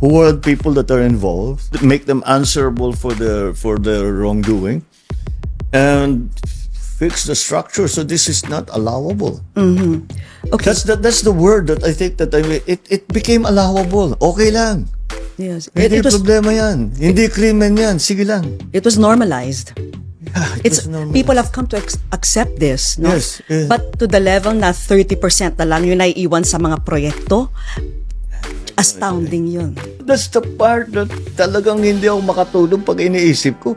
who are the people that are involved, make them answerable for their wrongdoing, and fix the structure so this is not allowable. Okay. That's the word that I think that it became allowable. Okay lang. Yes. Hindi problema yan. Hindi krimen yan. Sige lang. It was normalized. Yeah, It's people have come to accept this, no? Yes, yes. But to the level na 30% na lang yung naiiwan sa mga proyekto, astounding yun. That's the part that talagang hindi ako makatulog pag iniisip ko.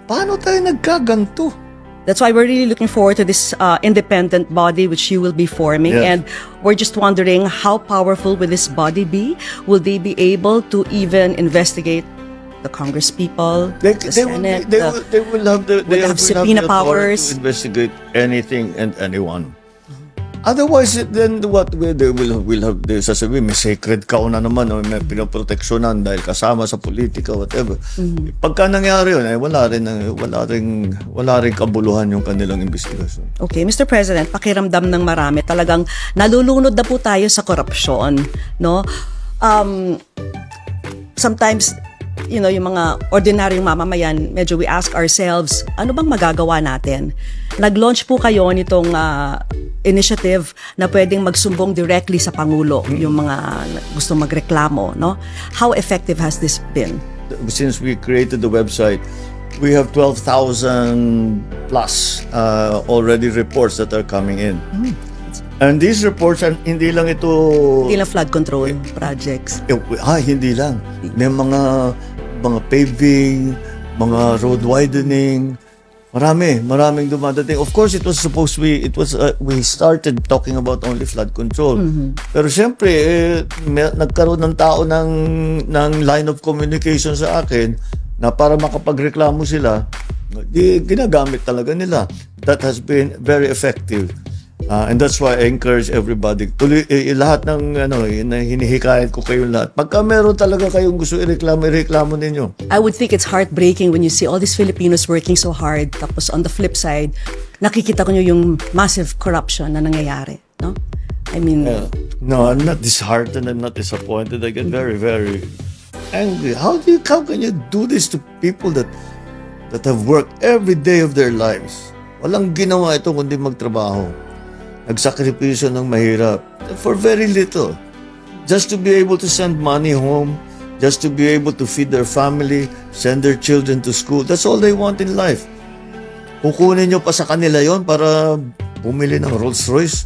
Paano tayo nagkaganto? That's why we're really looking forward to this independent body which you will be forming. Yes. And we're just wondering, how powerful will this body be? Will they be able to even investigate the Congress people, the Senate? They will have the subpoena authority powers to investigate anything and anyone. Otherwise, then what they will have, they sasabihin, may sacred cow na naman, o may pinoproteksyonan dahil kasama sa politika, whatever. Pagka nangyari yun, wala rin kabuluhan yung kanilang investigasyon. Okay, Mr. President, pakiramdam ng marami, talagang nalulunod na po tayo sa korupsyon, no? Sometimes, yung mga ordinaryong mamamayan, medyo we ask ourselves, ano bang magagawa natin? Nag-launch po kayo nitong initiative na pwedeng magsumbong directly sa Pangulo, yung mga gusto magreklamo, no? How effective has this been? Since we created the website, we have 12,000 plus already reports that are coming in. And these reports, hindi lang ito... Hindi lang flood control projects. Hindi lang. May mga paving, mga road widening, maraming dumadating. Of course, we started talking about only flood control. Pero siyempre, nagkaroon ng tao ng line of communication sa akin na para makapagreklamo sila, ginagamit talaga nila. That has been very effective. And that's why I encourage everybody. Lahat ng hinihikayat ko kayo lahat. Pagka meron talaga kayong gusto ireklamo ninyo. I would think it's heartbreaking when you see all these Filipinos working so hard, tapos on the flip side, nakikita ko nyo yung massive corruption na nangyayari, no? I mean... No, I'm not disheartened, I'm not disappointed. I get very, very angry. How can you do this to people that have worked every day of their lives? Walang ginawa ito kundi magtrabaho. Nagsakripisyo ng mahirap for very little. Just to be able to send money home, just to be able to feed their family, send their children to school. That's all they want in life. Kukunin nyo pa sa kanila yon para bumili ng Rolls Royce.